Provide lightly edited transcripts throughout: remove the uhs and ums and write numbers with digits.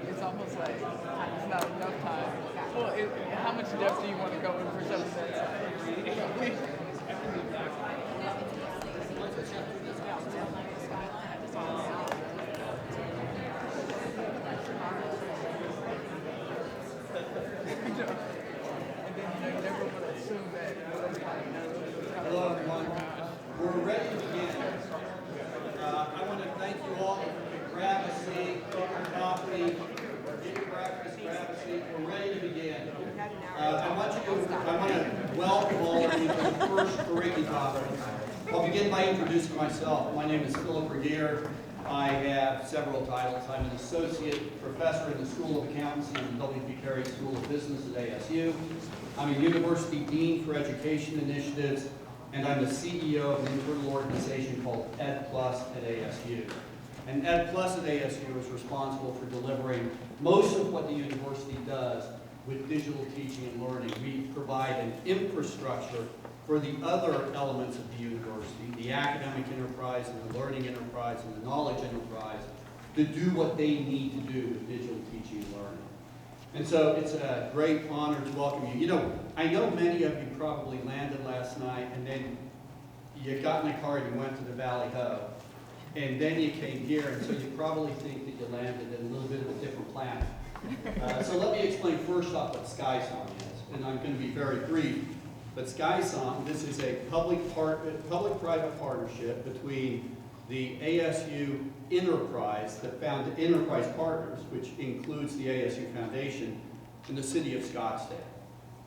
It's almost like it's not enough time. Well, how much depth do you want to go in for 7 minutes? Hello, everyone. We're ready to begin. I want to thank you all. Grab a seat, get your coffee, get your breakfast, grab a seat. We're ready to begin. I want to welcome all of you to the first curriculum conference. I'll begin by introducing myself. My name is Philip Redeschel. I have several titles. I'm an associate professor in the School of Accountancy and the W.P. Carey School of Business at ASU. I'm a university dean for education initiatives, and I'm the CEO of an internal organization called Ed Plus at ASU. And Ed Plus at ASU is responsible for delivering most of what the university does with digital teaching and learning. We provide an infrastructure for the other elements of the university, the academic enterprise and the learning enterprise and the knowledge enterprise, to do what they need to do with digital teaching and learning. And so it's a great honor to welcome you. You know, I know many of you probably landed last night and then you got in a car and you went to the Valley Ho. And then you came here, and so you probably think that you landed in a little bit of a different planet. So let me explain first off what SkySong is, and I'm going to be very brief. But SkySong, this is a public-private partnership between the ASU Enterprise, the Enterprise Partners, which includes the ASU Foundation, and the City of Scottsdale.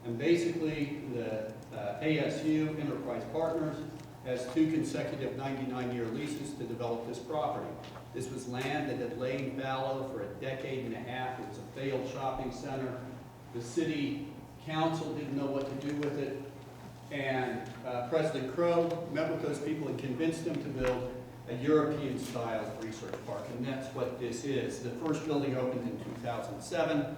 And basically, the ASU Enterprise Partners has 2 consecutive 99-year leases to develop this property. This was land that had lain fallow for a decade and a half. It was a failed shopping center. The city council didn't know what to do with it. And President Crowe met with those people and convinced them to build a European-style research park. And that's what this is. The first building opened in 2007.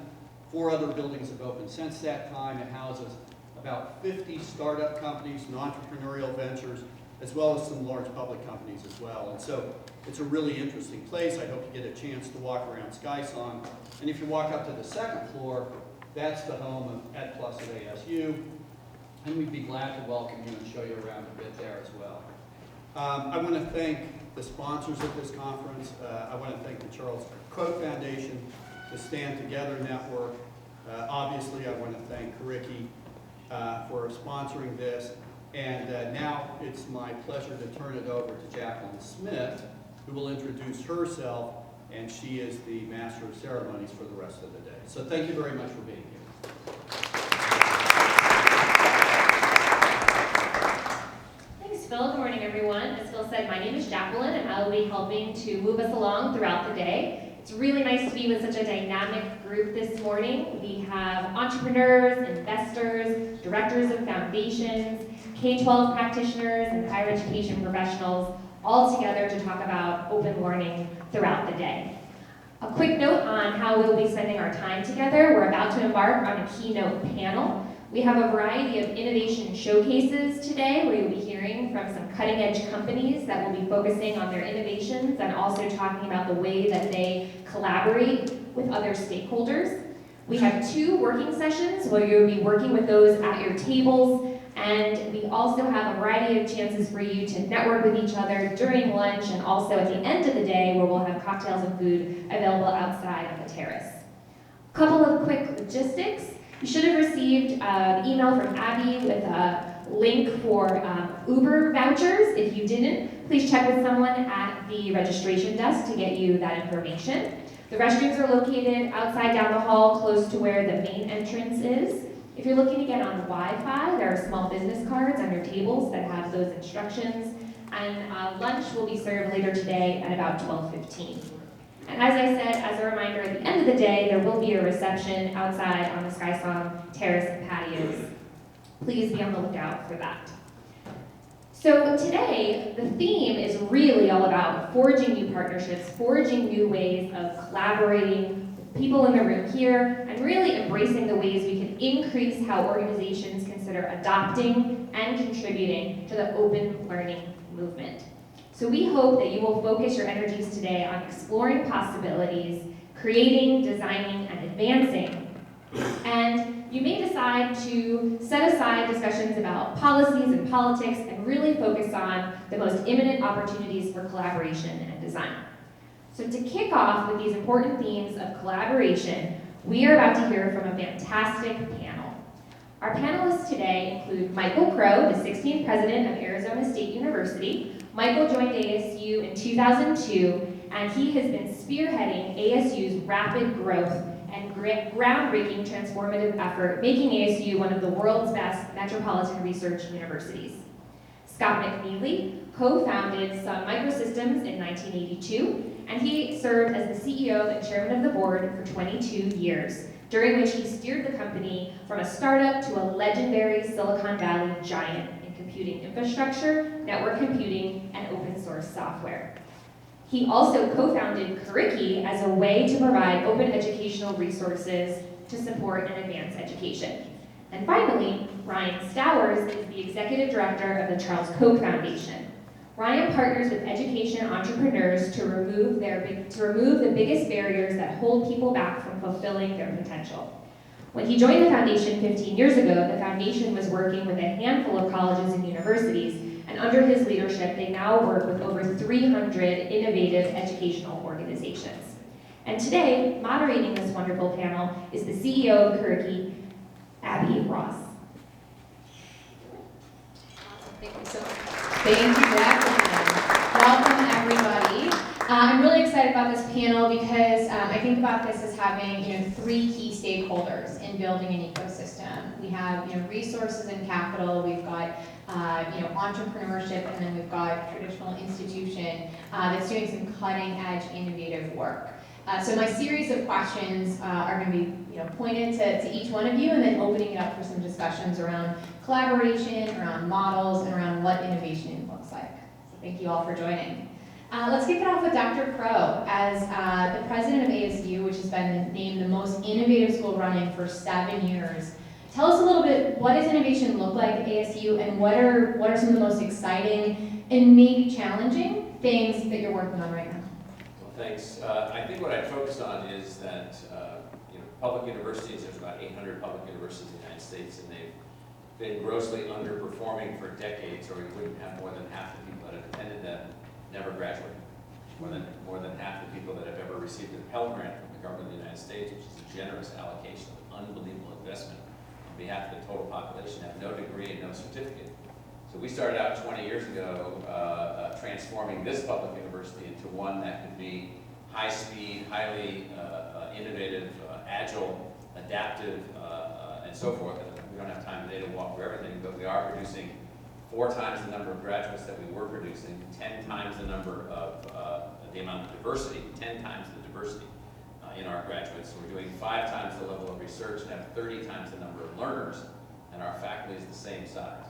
4 other buildings have opened since that time. It houses about 50 startup companies and entrepreneurial ventures, as well as some large public companies as well. And so it's a really interesting place. I hope you get a chance to walk around SkySong. And if you walk up to the 2nd floor, that's the home of Ed Plus at ASU. And we'd be glad to welcome you and show you around a bit there as well. I want to thank the sponsors of this conference. I want to thank the Charles Koch Foundation, the Stand Together Network. Obviously, I want to thank Ricky for sponsoring this. And now it's my pleasure to turn it over to Jacqueline Smith, who will introduce herself, and she is the Master of Ceremonies for the rest of the day. So thank you very much for being here. Thanks, Phil. Good morning, everyone. As Phil said, my name is Jacqueline, and I will be helping to move us along throughout the day. It's really nice to be with such a dynamic group this morning. We have entrepreneurs, investors, directors of foundations, K-12 practitioners, and higher education professionals all together to talk about open learning throughout the day. A quick note on how we will be spending our time together. We're about to embark on a keynote panel. We have a variety of innovation showcases today where you'll be hearing from some cutting-edge companies that will be focusing on their innovations and also talking about the way that they collaborate with other stakeholders. We have 2 working sessions where you'll be working with those at your tables, and we also have a variety of chances for you to network with each other during lunch and also at the end of the day where we'll have cocktails and food available outside on the terrace. A couple of quick logistics. You should have received an email from Abby with a link for Uber vouchers. If you didn't, please check with someone at the registration desk to get you that information. The restrooms are located outside down the hall, close to where the main entrance is. If you're looking to get on Wi-Fi, there are small business cards on your tables that have those instructions. And lunch will be served later today at about 12:15. And as I said, as a reminder, at the end of of the day, there will be a reception outside on the Skysong terrace and patios. Please be on the lookout for that. So today, the theme is really all about forging new partnerships, forging new ways of collaborating with people in the room here, and really embracing the ways we can increase how organizations consider adopting and contributing to the open learning movement. So we hope that you will focus your energies today on exploring possibilities, creating, designing, and advancing. And you may decide to set aside discussions about policies and politics and really focus on the most imminent opportunities for collaboration and design. So to kick off with these important themes of collaboration, we are about to hear from a fantastic panel. Our panelists today include Michael Crowe, the 16th president of Arizona State University. Michael joined ASU in 2002, and he has been spearheading ASU's rapid growth and groundbreaking transformative effort, making ASU one of the world's best metropolitan research universities. Scott McNeely co-founded Sun Microsystems in 1982, and he served as the CEO and chairman of the board for 22 years, during which he steered the company from a startup to a legendary Silicon Valley giant in computing infrastructure, network computing, and open source software. He also co-founded Curriki as a way to provide open educational resources to support and advance education. And finally, Ryan Stowers is the executive director of the Charles Koch Foundation. Ryan partners with education entrepreneurs to remove the biggest barriers that hold people back from fulfilling their potential. When he joined the foundation 15 years ago, the foundation was working with a handful of colleges and universities, and under his leadership, they now work with over 300 innovative educational organizations. And today, moderating this wonderful panel is the CEO of Curriki, Abby Ross. Thank you so much. Thank you, Jacqueline. Welcome, everybody. I'm really excited about this panel because I think about this as having, three key stakeholders in building an ecosystem. We have, resources and capital. We've got, entrepreneurship, and then we've got traditional institution that's doing some cutting-edge, innovative work. So my series of questions are going to be, pointed to each one of you, and then opening it up for some discussions around collaboration, around models, and around what innovation looks like. So thank you all for joining. Let's kick it off with Dr. Crowe. As the president of ASU, which has been named the most innovative school running for 7 years, tell us a little bit, what does innovation look like at ASU, and what are some of the most exciting and maybe challenging things that you're working on right now? Well, thanks. I think what I focused on is that public universities, there's about 800 public universities in the United States, and they've been grossly underperforming for decades, or you wouldn't have more than half the people that have attended them never graduate. More than half the people that have ever received a Pell Grant from the government of the United States, which is a generous allocation of unbelievable investment on behalf of the total population, have no degree and no certificate. So we started out 20 years ago transforming this public university into one that could be high-speed, highly innovative, agile, adaptive, and so forth. And we don't have time today to walk through everything, but we are producing 4 times the number of graduates that we were producing, 10 times the number of the amount of diversity, 10 times the diversity in our graduates. So we're doing 5 times the level of research and have 30 times the number of learners, and our faculty is the same size.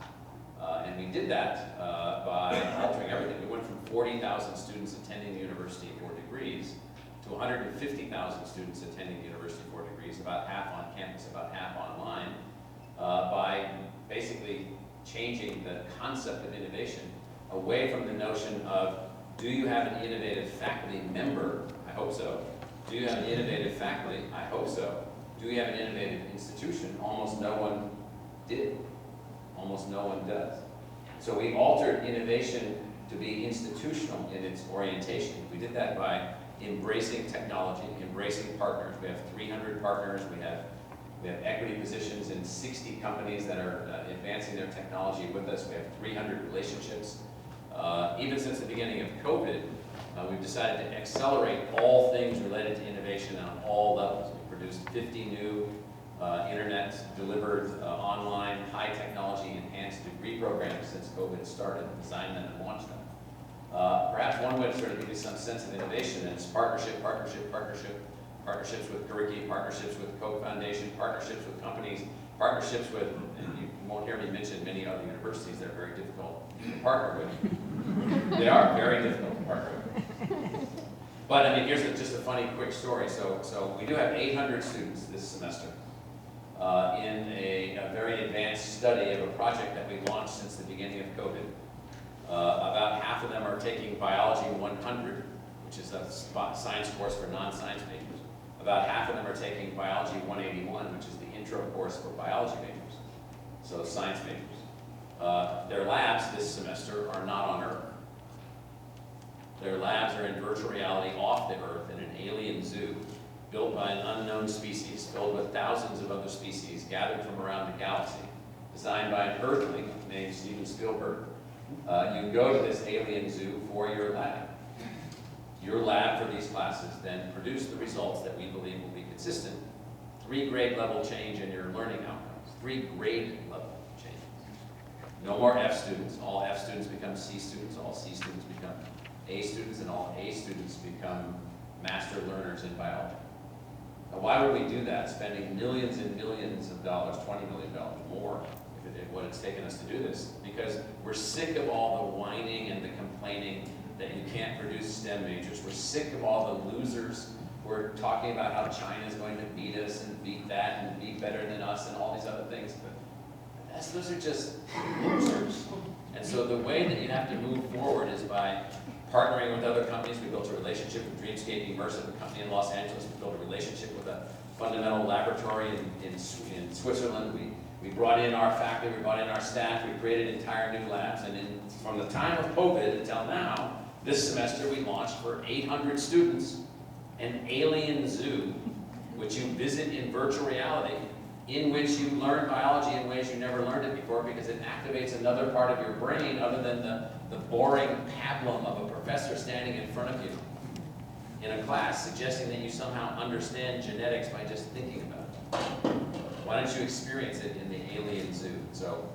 And we did that by altering everything. We went from 40,000 students attending the university for degrees to 150,000 students attending the university for degrees, about half on campus, about half online, by basically changing the concept of innovation away from the notion of, do you have an innovative faculty member? I hope so. Do you have an innovative faculty? I hope so. Do you have an innovative institution? Almost no one did. Almost no one does. So we altered innovation to be institutional in its orientation. We did that by embracing technology, embracing partners. We have 300 partners. We have equity positions in 60 companies that are advancing their technology with us. We have 300 relationships. Even since the beginning of COVID, we've decided to accelerate all things related to innovation on all levels. We produced 50 new internet-delivered, online, high-technology-enhanced degree programs since COVID started, designed them and launched them. Perhaps one way to sort of give you some sense of innovation is partnership, partnership, partnership. partnerships with Curricula, partnerships with Koch Foundation, partnerships with companies, partnerships with, and you won't hear me mention many other universities that are very difficult to partner with. They are very difficult to partner with. But I mean, here's just a funny quick story. So we do have 800 students this semester in a very advanced study of a project that we launched since the beginning of COVID. About half of them are taking Biology 100, which is a science course for non-science majors. About half of them are taking Biology 181, which is the intro course for biology majors, so science majors. Their labs this semester are not on Earth. Their labs are in virtual reality off the Earth in an alien zoo built by an unknown species, filled with thousands of other species gathered from around the galaxy, designed by an Earthling named Steven Spielberg. You go to this alien zoo for your lab. Your lab for these classes then produce the results that we believe will be consistent. 3 grade level change in your learning outcomes. 3 grade level changes. No more F students. All F students become C students. All C students become A students, and all A students become master learners in biology. Now, why would we do that, spending millions and millions of dollars, $20 million more, what it's taken us to do this? Because we're sick of all the whining and the complaining that you can't produce STEM majors. We're sick of all the losers who are talking about how China's going to beat us and beat that and be better than us and all these other things. But those are just losers. And so the way that you have to move forward is by partnering with other companies. We built a relationship with Dreamscape Immersive, a company in Los Angeles. We built a relationship with a fundamental laboratory in Switzerland. We brought in our faculty, we brought in our staff, we created entire new labs, and from the time of COVID until now, this semester we launched for 800 students an alien zoo, which you visit in virtual reality, in which you learn biology in ways you never learned it before, because it activates another part of your brain other than the boring pablum of a professor standing in front of you in a class, suggesting that you somehow understand genetics by just thinking about it. Why don't you experience it in the alien zoo? So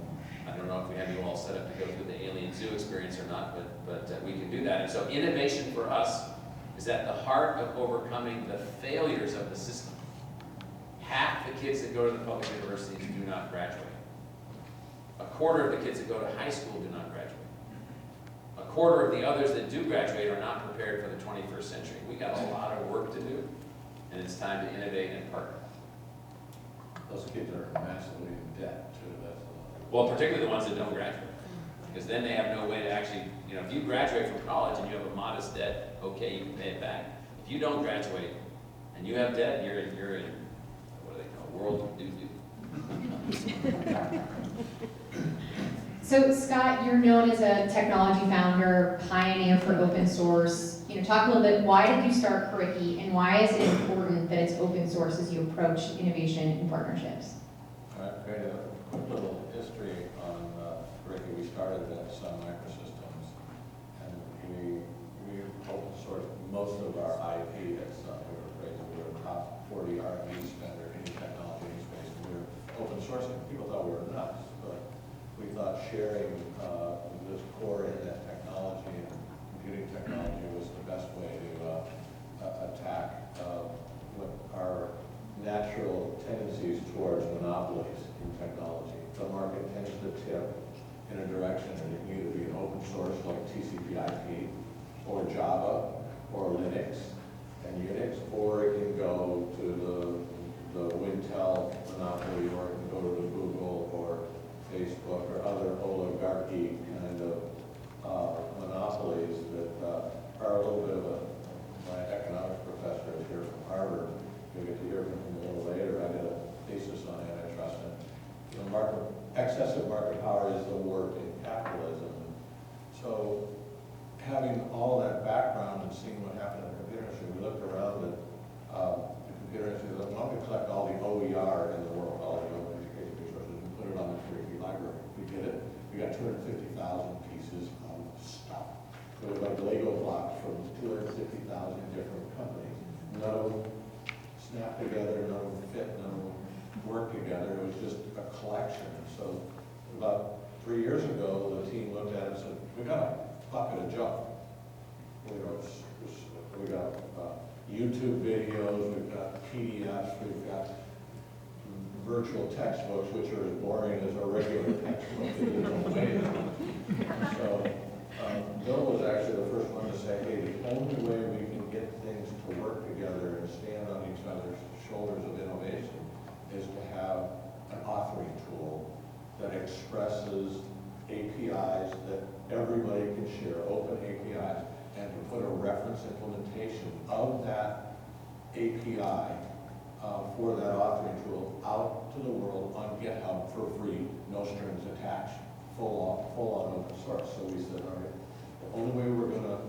I don't know if we have you all set up to go through the alien zoo experience or not, but we can do that. And so innovation for us is at the heart of overcoming the failures of the system. Half the kids that go to the public universities do not graduate. A quarter of the kids that go to high school do not graduate. A quarter of the others that do graduate are not prepared for the 21st century. We got a lot of work to do, and it's time to innovate and partner. Those kids are massively in debt too. Well, particularly the ones that don't graduate, because then they have no way to actually, if you graduate from college and you have a modest debt, okay, you can pay it back. If you don't graduate and you have debt, you're in what do they call it? World doo-doo. So Scott, you're known as a technology founder, pioneer for open source. Talk a little bit, why did you start Curricula, and why is it important that it's open source as you approach innovation and partnerships? Great. A quick little history on Curricula. We started at Sun Microsystems, and we open sourced most of our IP at Sun. We were a top 40 R&D spender in technology space, and we were open sourcing. People thought we were nuts, but we thought sharing this core internet technology and computing technology was the best way to attack what our natural tendencies towards monopolies in technology. The market tends to tip in a direction, and it can either be an open source like TCP/IP, or Java, or Linux and Unix, or it can go to the Wintel monopoly, or it can go to the Google or Facebook or other oligarchy kind of monopolies that are a little bit of my economics professor is here from Harvard. You'll get to hear from him a little later. I did a thesis on antitrust. And excessive market power is the warp in capitalism. So having all that background and seeing what happened in the computer industry, we looked around at the computer industry. We wanted to collect all the OER in the world, all the open education resources, and put it on the Curricula library. We did it. We got 250,000 pieces of stuff. It was like Lego blocks from 250,000 different companies. None of them snapped together, none of them fit, none of them worked together. It was just a collection. So about 3 years ago, the team looked at it and said, we got a bucket of junk. We got YouTube videos, we've got PDFs, we've got virtual textbooks, which are as boring as a regular textbook in its own way. So Bill was actually the first one to say, hey, the only way we can get things to work together and stand on each other's shoulders of innovation is to have an authoring tool that expresses APIs that everybody can share, open APIs, and to put a reference implementation of that API for that authoring tool out to the world on GitHub for free, no strings attached, full on open source. So we said, all right, the only way we're going to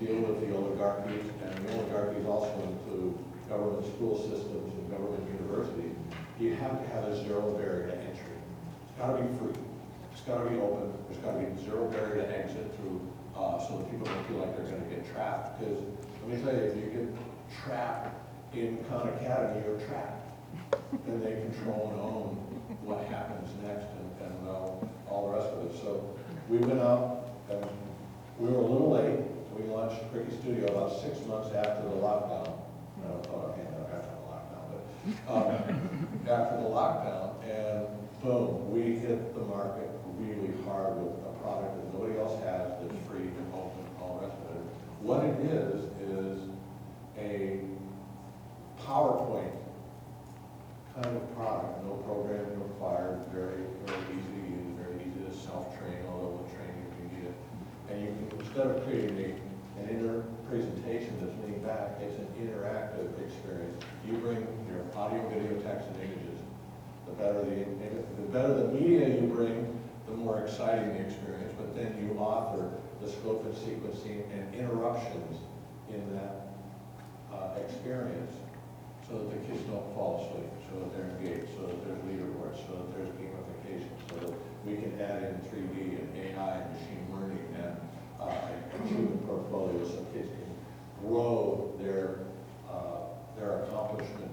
deal with the oligarchies, and the oligarchies also include government school systems and government universities, you have to have a zero barrier to entry. It's got to be free. It's got to be open. There's got to be zero barrier to exit through, so that people don't feel like they're going to get trapped. Because let me tell you, if you get trapped in Khan Academy, you're trapped. And they control and own what happens next and all the rest of it. So we went out and we were a little late. We launched Cricky Studio about 6 months after the lockdown. I don't know after the lockdown, but after the lockdown, and boom, we hit the market really hard with a product that nobody else has that's free and open and all the rest of it. What it is a PowerPoint kind of product, no programming required, very, very easy to use, very easy to self-train, although we'll train you if you need it. And you can, instead of creating an inner presentation that's leaning back, it's an interactive experience. You bring your audio, video, text, and images. The better the media you bring, the more exciting the experience, but then you author the scope and sequencing and interruptions in that experience so that the kids don't fall asleep, so that they're engaged, so that there's leaderboards, so that there's gamification, so that we can add in 3D and AI and machine learning and achievement portfolios so kids can grow their accomplishment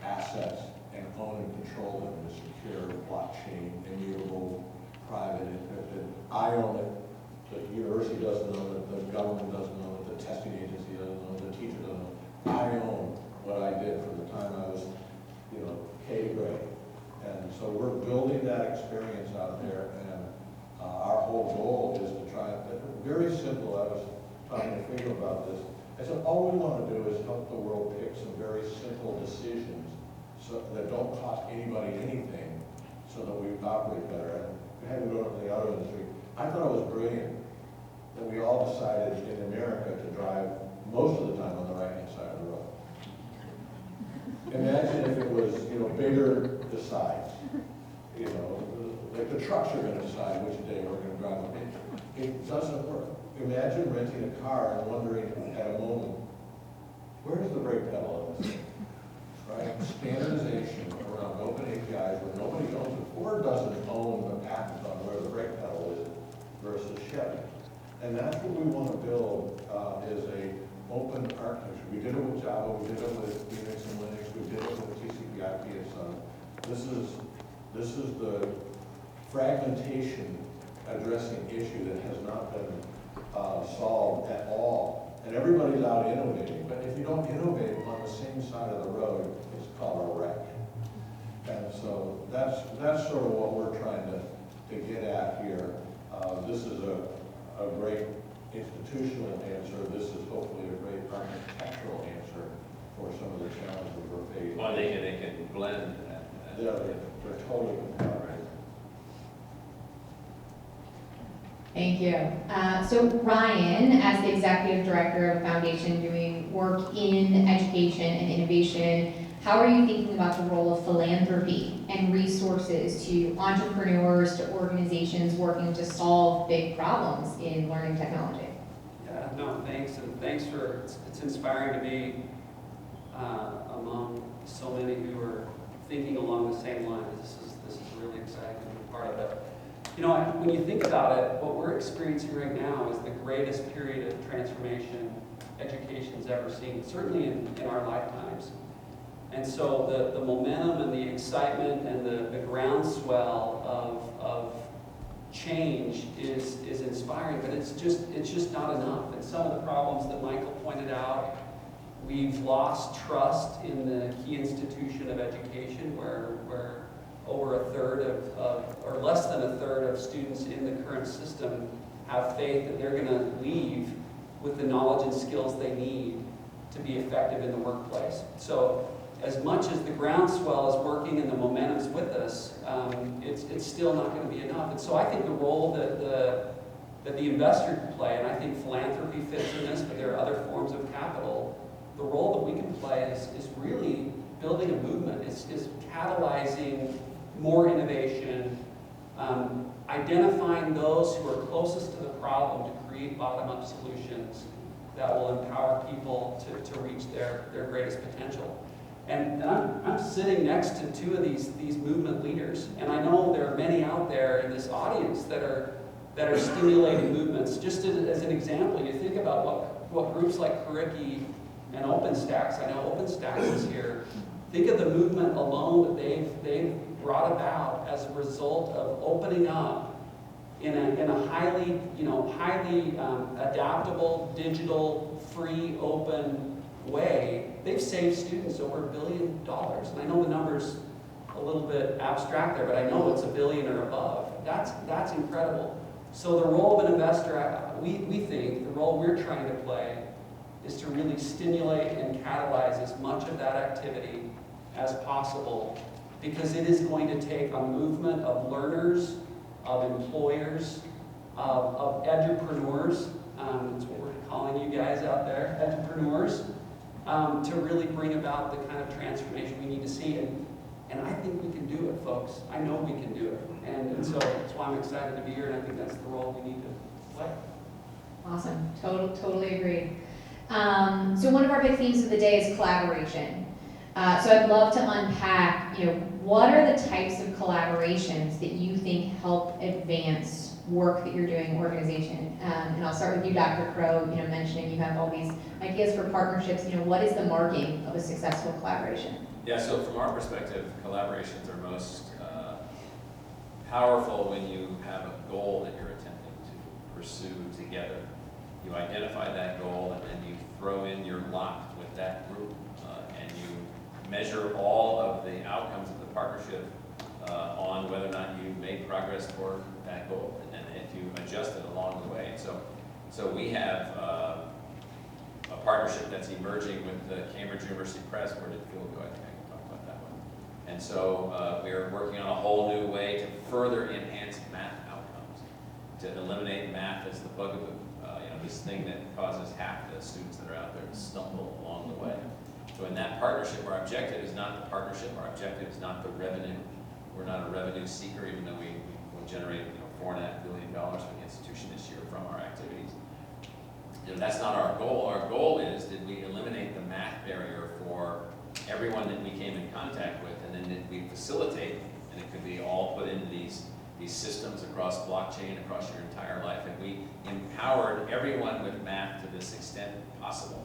assets and own and control them in a secure, blockchain, immutable, private, encrypted. I own it. The university doesn't own it. The government doesn't own it. The testing agency doesn't own it. The teacher doesn't own it. I own what I did from the time I was, K grade. And so we're building that experience out there, and our whole goal is to try, very simple. I was talking to Fredo about this. I said, all we want to do is help the world pick some very simple decisions that don't cost anybody anything so that we operate better. And we had to go into the auto industry. I thought it was brilliant that we all decided in America to drive most of the time on the right-hand side of the road. Imagine if it was, bigger decides. Like the trucks are going to decide which day we're going to drive them. It doesn't work. Imagine renting a car and wondering at a moment, where's the brake pedal in this thing? Right? Standardization around open APIs where nobody owns it. Ford doesn't own the patent on where the brake pedal is versus Chevy. And that's what we want to build is a open architecture. We did it with Java, we did it with Unix and Linux, we did it with TCP/IP and Sun. This is the fragmentation addressing issue that has not been solved at all. And everybody's out innovating, but if you don't innovate on the same side of the road, it's called a wreck. And so that's sort of what we're trying to get at here. This is a great institutional answer. This is hopefully a great architectural answer for some of the challenges we're facing. Well, they can blend. They're totally compatible. Thank you. So Ryan, as the Executive Director of the Foundation doing work in education and innovation, how are you thinking about the role of philanthropy and resources to entrepreneurs, to organizations working to solve big problems in learning technology? Yeah, no, thanks, and thanks for, it's inspiring to be among so many who are thinking along the same lines. This is really exciting to be part of it. When you think about it, what we're experiencing right now is the greatest period of transformation education's ever seen, certainly in our lifetimes. And so the momentum and the excitement and the groundswell of change is inspiring, but it's just not enough. And some of the problems that Michael pointed out We've lost trust in the key institution of education where over a third or less than a third of students in the current system have faith that they're going to leave with the knowledge and skills they need to be effective in the workplace. So as much as the groundswell is working and the momentum's with us, it's still not going to be enough. And so I think the role that the investor can play, and I think philanthropy fits in this, but there are other forms of capital, the role that we can play is really building a movement, is catalyzing more innovation, identifying those who are closest to the problem to create bottom-up solutions that will empower people to reach their greatest potential. And I'm sitting next to two of these movement leaders, and I know there are many out there in this audience that are stimulating movements. Just as an example, you think about what groups like Kuriki and OpenStax, I know OpenStax is here. Think of the movement alone that they've brought about as a result of opening up in a highly adaptable, digital, free, open way. They've saved students over $1 billion. And I know the number's a little bit abstract there, but I know it's $1 billion or above. That's incredible. So the role of an investor, we think the role we're trying to play is to really stimulate and catalyze as much of that activity as possible, because it is going to take a movement of learners, of employers, of edupreneurs, that's what we're calling you guys out there, edupreneurs, to really bring about the kind of transformation we need to see. And I think we can do it, folks. I know we can do it. And so that's why I'm excited to be here, and I think that's the role we need to play. Awesome. Totally agree. So one of our big themes of the day is collaboration. So I'd love to unpack, what are the types of collaborations that you think help advance work that you're doing, organization? And I'll start with you, Dr. Crowe, mentioning you have all these ideas for partnerships. What is the marking of a successful collaboration? Yeah, so from our perspective, collaborations are most powerful when you have a goal that you're attempting to pursue together. You identify that goal, and then you throw in your lot with that group, and you measure all of the outcomes of the partnership on whether or not you made progress toward that goal, and if you adjust it along the way. So we have a partnership that's emerging with the Cambridge University Press. Where did Phil go? I think I can talk about that one. And so we're working on a whole new way to further enhance math outcomes, to eliminate math as the bugaboo. This thing that causes half the students that are out there to stumble along the way. So in that partnership, our objective is not the partnership, our objective is not the revenue. We're not a revenue seeker, even though we will generate $4.5 billion for the institution this year from our activities. That's not our goal. Our goal is, did we eliminate the math barrier for everyone that we came in contact with, and then did we facilitate, and it could be all put into these systems across blockchain, across your entire life, and we empowered everyone with math to this extent possible.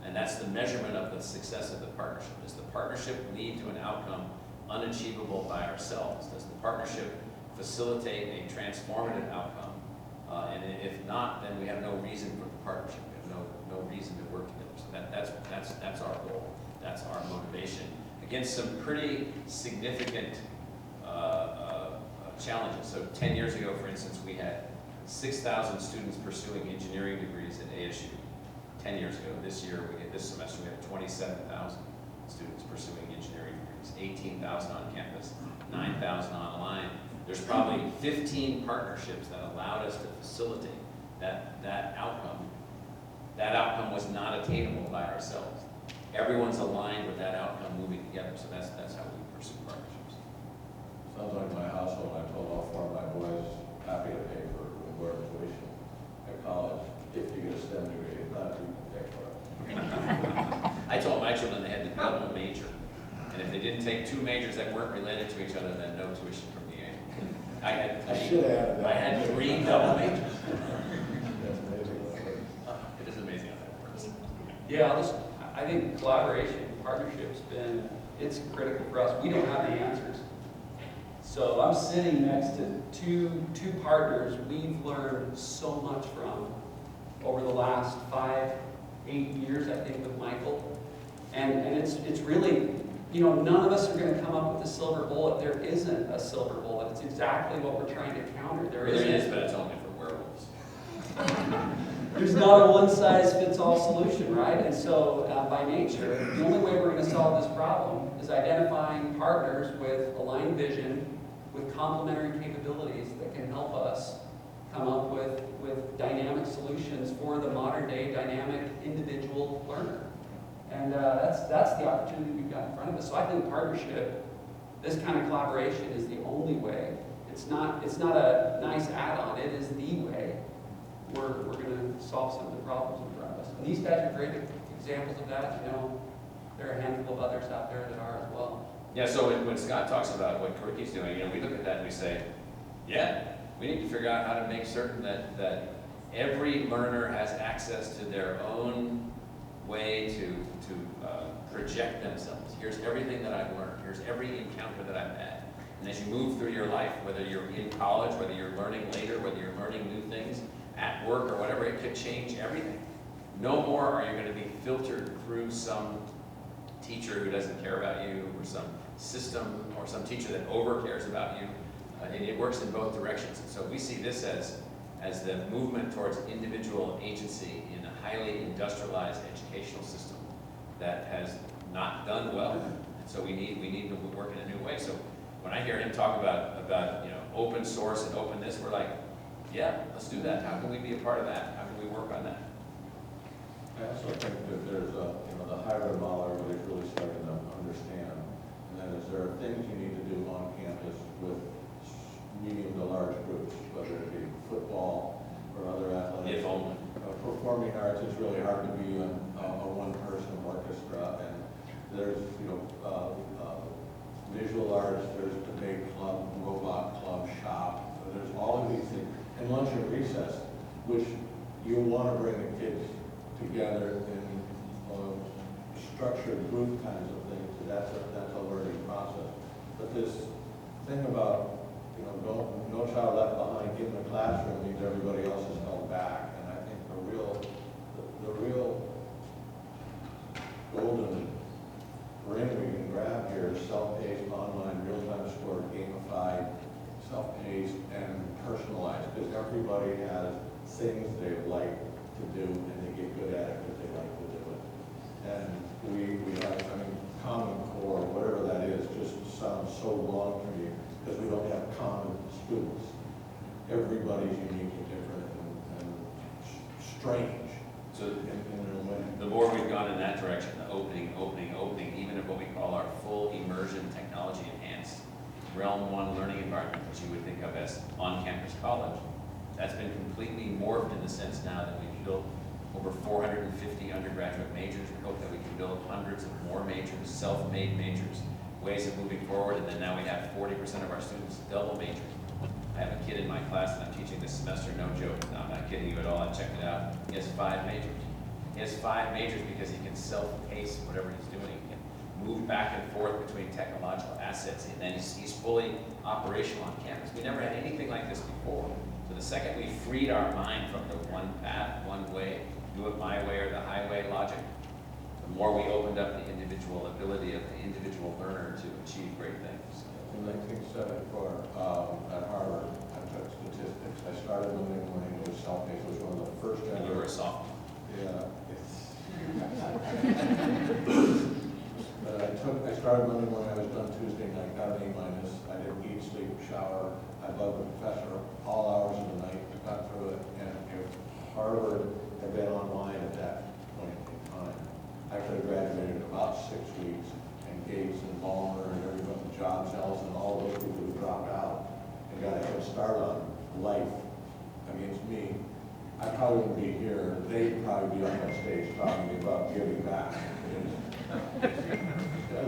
And that's the measurement of the success of the partnership. Does the partnership lead to an outcome unachievable by ourselves? Does the partnership facilitate a transformative outcome? And if not, then we have no reason for the partnership. We have no reason to work together. So that's our goal. That's our motivation against some pretty significant challenges. So 10 years ago, for instance, we had 6,000 students pursuing engineering degrees at ASU. 10 years ago. This semester, we have 27,000 students pursuing engineering degrees, 18,000 on campus, 9,000 online. There's probably 15 partnerships that allowed us to facilitate that outcome. That outcome was not attainable by ourselves. Everyone's aligned with that outcome moving together, so that's how we pursue partnerships. Sounds like my household. I told all 4 of my boys, happy to pay for more tuition at college if you get a STEM degree. If not, you can pay for it. I told my children they had to double major, and if they didn't take 2 majors that weren't related to each other, then no tuition from the aid. I had 3 double majors. It is amazing how that works. Yeah, I think collaboration, partnership's it's critical for us. We don't have the answers. So I'm sitting next to two partners we've learned so much from over the last 5 8 years, I think, with Michael. And it's really, you know, none of us are going to come up with a silver bullet. There isn't a silver bullet. It's exactly what we're trying to counter. There is, but it's only for werewolves. There's not a one-size-fits-all solution, right? And so, by nature, the only way we're going to solve this problem is identifying partners with aligned vision, with complementary capabilities that can help us come up with dynamic solutions for the modern-day dynamic individual learner. And that's the opportunity we've got in front of us. So I think partnership, this kind of collaboration, is the only way. It's not a nice add-on. It is the way we're going to solve some of the problems in front of us. And these guys are great examples of that. You know, there are a handful of others out there that are as well. Yeah, so when Scott talks about what Corky's doing, you know, we look at that and we say, yeah, we need to figure out how to make certain that every learner has access to their own way to project themselves. Here's everything that I've learned. Here's every encounter that I've had. And as you move through your life, whether you're in college, whether you're learning later, whether you're learning new things at work or whatever, it could change everything. No more are you going to be filtered through some teacher who doesn't care about you, or some system, or some teacher that over cares about you. And it works in both directions. And so we see this as the movement towards individual agency in a highly industrialized educational system that has not done well. And so we need to work in a new way. So when I hear him talk about you know, open source and openness, we're like, yeah, let's do that. How can we be a part of that? How can we work on that? I also think that there's you know, the hybrid model everybody's really starting to understand. And that is, there are things you need to do on campus with medium to large groups, whether it be football or other athletics. If only. Performing arts, it's really hard to be a one-person orchestra, and there's, you know, visual arts, there's debate club, robot club, shop, there's all of these things, and lunch and recess, which you want to bring the kids together in structured group kinds of things. That's a learning process. But this thing about, you know, no child left behind, get in the classroom means everybody else is held back. And I think the real golden ring we can grab here is self-paced, online, real-time scored, gamified, self-paced, and personalized, because everybody has things they like to do, and they get good at it because they like to do it. And we have, I mean, Common Core, whatever that is, just sounds so wrong to me, because we don't have common students. Everybody's unique and different and strange. So in their way. the more we've gone in that direction, the opening, even of what we call our full immersion technology enhanced realm one learning environment, which you would think of as on-campus college, that's been completely morphed in the sense now that we've built over 450 undergraduate majors. We hope that we can build hundreds of more majors, self-made majors, ways of moving forward, and then now we have 40% of our students double majors. I have a kid in my class that I'm teaching this semester, no joke, no, I'm not kidding you at all, I checked it out. He has 5 majors. He has 5 majors because he can self-pace whatever he's doing. He can move back and forth between technological assets, and then he's fully operational on campus. We never had anything like this before. So the second we freed our mind from the one path, one way, do it my way or the highway logic, the more we opened up the individual ability of the individual learner to achieve great things. In 1974, at Harvard, I took statistics. I started Monday morning with self-paced, which was one of the first When you were a sophomore. Yeah. But I started Monday morning, I was done Tuesday night, got an A-. I didn't eat, sleep, shower. I loved the professor all hours of the night, got through it. And if Harvard had been online at that point in time, I could have graduated in about 6 weeks, and Gates and Ballmer and everybody, Jobs, Ellison, all those people who dropped out and got a head start on life against me. I probably wouldn't be here. They'd probably be on that stage talking about giving back.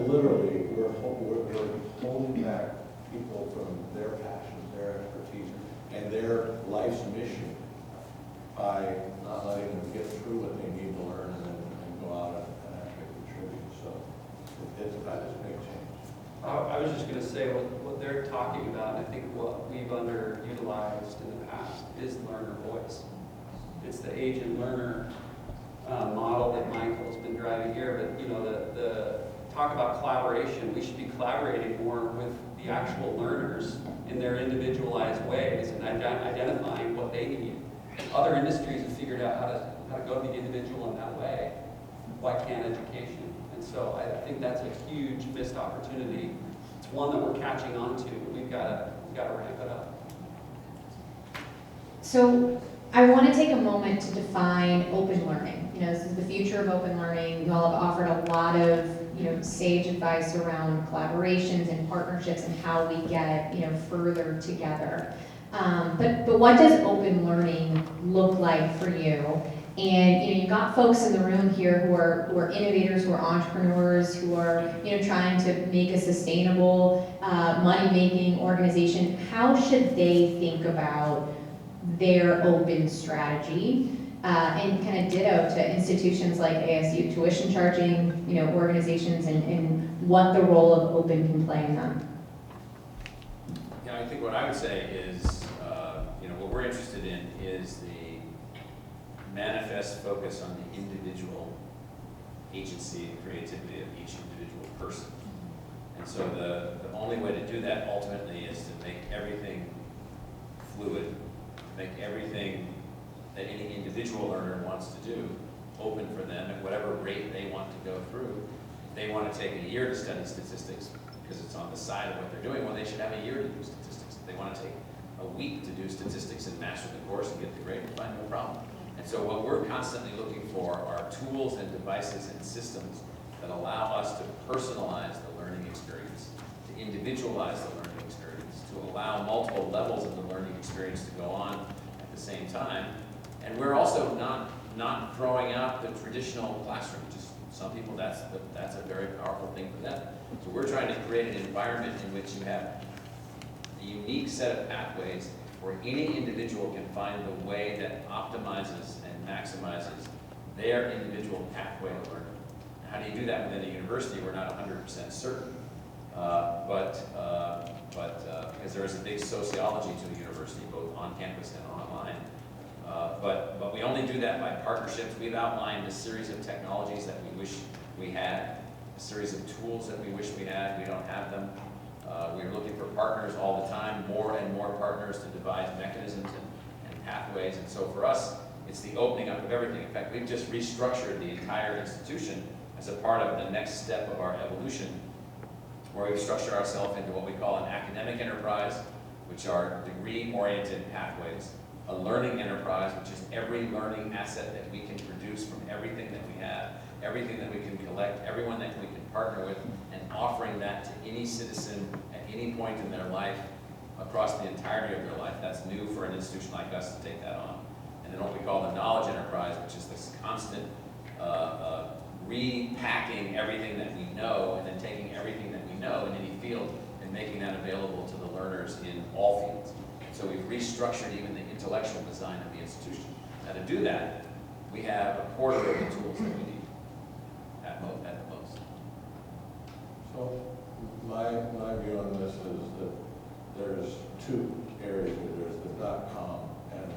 Literally, we're holding back people from their passions, their expertise, and their life's mission by not letting them get through what they need to learn and go out and actually contribute. So it's about this big change. I was just going to say what they're talking about, and I think what we've underutilized in the past is learner voice. It's the agent learner model that Michael's been driving here, but the talk about collaboration, we should be collaborating more with the actual learners in their individualized ways and identifying what they need. Other industries have figured out how to go to the individual in that way. Why can't education? And so I think that's a huge missed opportunity. It's one that we're catching on to, but we've got to ramp it up. So I want to take a moment to define open learning. This is the future of open learning. You all have offered a lot of sage advice around collaborations and partnerships and how we get further together. But what does open learning look like for you? And you've got folks in the room here who are innovators, who are entrepreneurs, who are trying to make a sustainable money-making organization. How should they think about their open strategy? And kind of ditto to institutions like ASU, tuition charging organizations, and what the role of open can play in them. Yeah, I think what I would say is, what we're interested in is the manifest focus on the individual agency and creativity of each individual person. And so the only way to do that ultimately is to make everything fluid, make everything that any individual learner wants to do open for them at whatever rate they want to go through. If they want to take a year to study statistics because it's on the side of what they're doing, well, they should have a year to do statistics. If they want to take a week to do statistics and master the course and get the grade, fine, no problem. And so what we're constantly looking for are tools and devices and systems that allow us to personalize the learning experience, to individualize the learning experience, to allow multiple levels of the learning experience to go on at the same time. And we're also not throwing out the traditional classroom. Just some people, that's a very powerful thing for them. So we're trying to create an environment in which you have a unique set of pathways where any individual can find the way that optimizes and maximizes their individual pathway to learning. How do you do that within a university? We're not 100% certain, because there is a big sociology to a university, both on campus and online. But we only do that by partnerships. We've outlined a series of technologies that we wish we had, a series of tools that we wish we had. We don't have them. We're looking for partners all the time, more and more partners to devise mechanisms and pathways. And so for us, it's the opening up of everything. In fact, we've just restructured the entire institution as a part of the next step of our evolution, where we've structured ourselves into what we call an academic enterprise, which are degree-oriented pathways, a learning enterprise, which is every learning asset that we can produce from everything that we have, everything that we can collect, everyone that we can partner with, and offering that to any citizen at any point in their life, across the entirety of their life. That's new for an institution like us to take that on. And then what we call the knowledge enterprise, which is this constant repacking everything that we know, and then taking everything that we know in any field and making that available to the learners in all fields. So we've restructured even the intellectual design of the institution. Now to do that, we have a quarter of the tools that we need at the most. So my view on this is that there's two areas here. There's the .com, and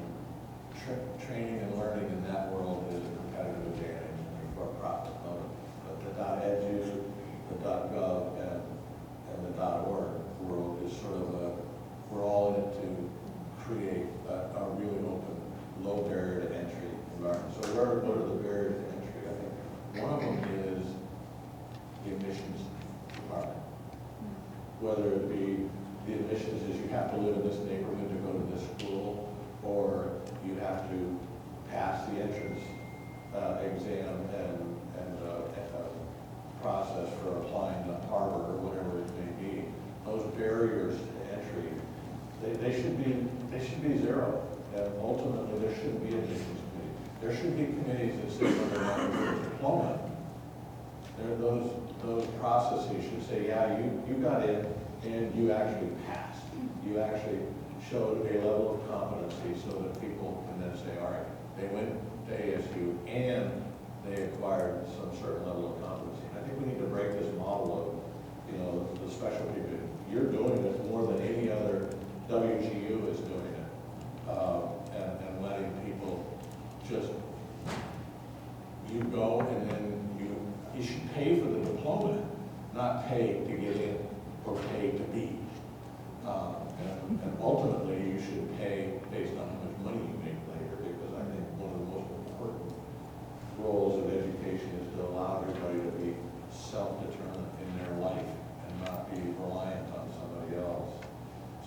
training and learning in that world is a competitive advantage for profit motive. But the .edu, the .gov, and the .org world is sort of we're all in it to create a really open, low barrier to entry environment. So what are the barriers to entry? I think one of them is the admissions department. Whether it be the admissions is you have to live in this neighborhood to go to this school, or you have to pass the entrance exam and process for applying to Harvard or whatever it may be. Those barriers to entry, they should be zero. And ultimately, there shouldn't be admissions committees. There should be committees that say whether or not you're a diploma. Those processes should say, yeah, you got in and you actually passed. You actually showed a level of competency so that people can then say, all right, they went to ASU and they acquired some certain level of competency. I think we need to break this model of, the specialty. You're doing it more than any other WGU is doing it, and letting people just pay to get in or pay to be. And ultimately, you should pay based on how much money you make later, because I think one of the most important roles of education is to allow everybody to be self-determined in their life and not be reliant on somebody else.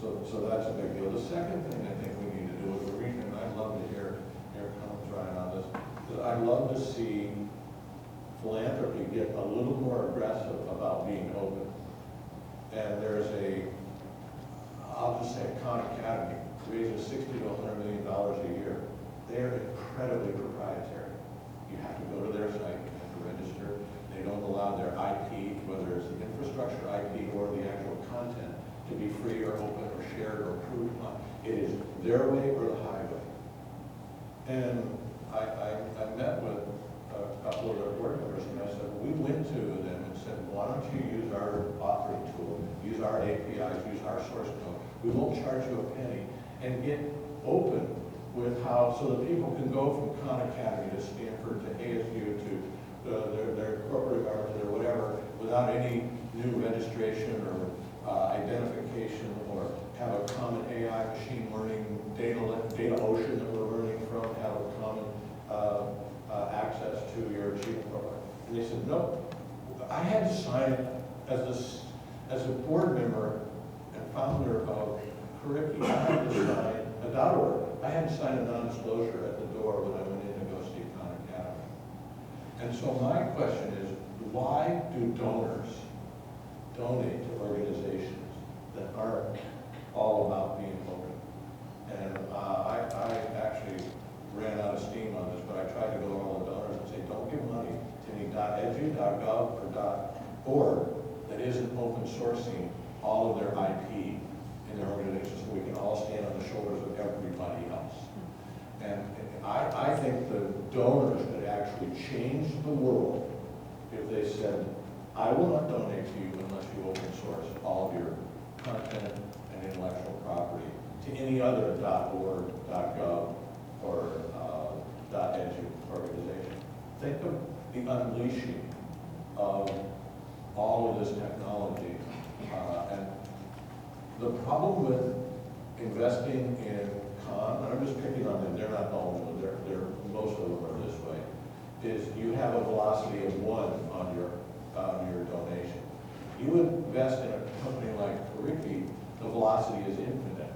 So that's a big deal. The second thing I think we need to do is and I'd love to hear your comments, Ryan, on this, is I'd love to see philanthropy get a little more aggressive about being open. And there's I'll just say Khan Academy raises $60 to $100 million a year. They're incredibly proprietary. You have to go to their site, you have to register. They don't allow their IP, whether it's the infrastructure IP or the actual content, to be free or open or shared or approved on. It is their way or the highway. And I met with a couple of their board members and I said, we went to them and said, why don't you use our authoring tool, use our APIs, use our source code. We won't charge you a penny, and get open with how, so that people can go from Khan Academy to Stanford to ASU to their corporate government or whatever without any new registration or identification, or have a common AI machine learning data ocean that we're learning from, have a common access to your achievement program. And they said, no, I had to sign it as a board member and founder of Curricula. I had to sign I had to sign a non-disclosure at the door when I went in to go see Khan Academy. And so my question is, why do donors donate to organizations that aren't all about being open? And I actually ran out of steam on this, but I tried to go to all the donors and say, don't give money to any .edu, .gov, or .org that isn't open sourcing all of their IP in their organization, so we can all stand on the shoulders of everybody else. And I think the donors could actually change the world if they said, I will not donate to you unless you open source all of your content and intellectual property to any other .org, .gov, or .edu organization. Think of the unleashing of all of this technology. And the problem with investing in Khan, and I'm just picking on them, they're not all of them, they're most of them are this way, is you have a velocity of 1 on your donation. You invest in a company like Curricula, the velocity is infinite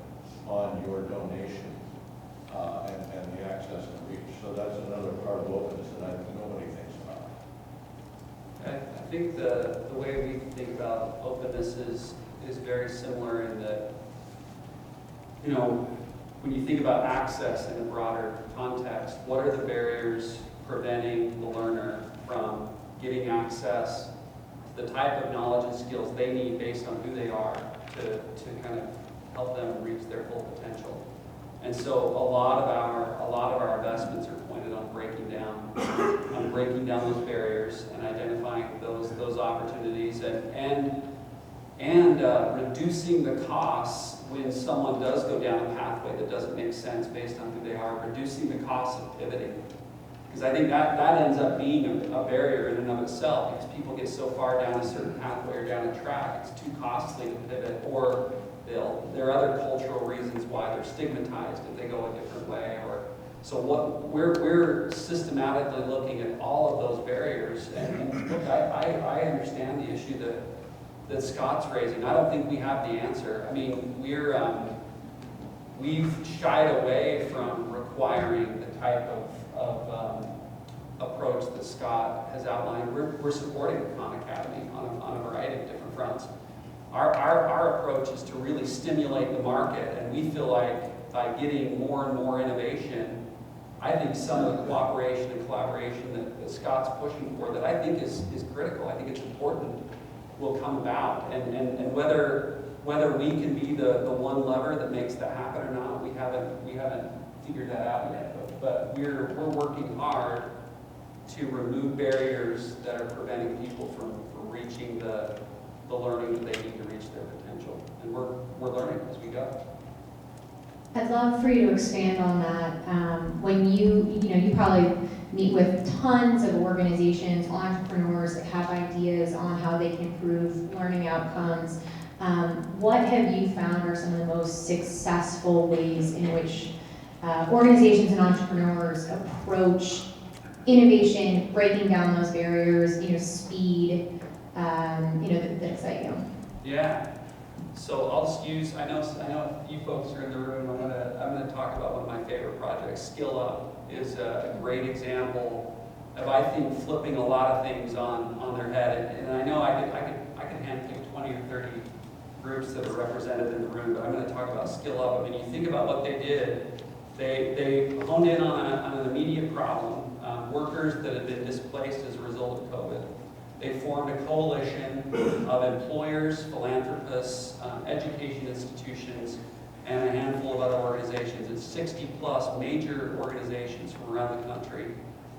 on your donation and the access and reach. So that's another part of openness that nobody thinks about. I think the way we think about openness is very similar in that, you know, when you think about access in a broader context, what are the barriers preventing the learner from getting access to the type of knowledge and skills they need based on who they are to kind of help them reach their full potential? And so a lot of our investments are pointed on breaking down those barriers and identifying those opportunities and reducing the costs when someone does go down a pathway that doesn't make sense based on who they are, reducing the cost of pivoting. Because I think that ends up being a barrier in and of itself, because people get so far down a certain pathway or down a track, it's too costly to pivot, or there are other cultural reasons why they're stigmatized if they go a different way. So we're systematically looking at all of those barriers. And look, I understand the issue that Scott's raising. I don't think we have the answer. I mean, we've shied away from requiring the type of approach that Scott has outlined. We're supporting the Khan Academy on a variety of different fronts. Our approach is to really stimulate the market, and we feel like by getting more and more innovation, I think some of the cooperation and collaboration that Scott's pushing for, that I think is critical, I think it's important, will come about. And whether we can be the one lever that makes that happen or not, we haven't figured that out yet. But we're working hard to remove barriers that are preventing people from reaching the learning that they need to reach their potential. And we're learning as we go. That's love for you to expand on that. When you probably meet with tons of organizations, entrepreneurs that have ideas on how they can improve learning outcomes. What have you found are some of the most successful ways in which organizations and entrepreneurs approach innovation, breaking down those barriers, speed, that excite you? Yeah. So I'll just use, I know you folks are in the room, I'm gonna talk about one of my favorite projects. Skill Up is a great example of, I think, flipping a lot of things on their head. And I know I could handpick 20 or 30 groups that are represented in the room, but I'm gonna talk about Skill Up. I mean, you think about what they did, they honed in on an immediate problem, workers that had been displaced as a result of COVID. They formed a coalition of employers, philanthropists, education institutions, and a handful of other organizations. It's 60 plus major organizations from around the country.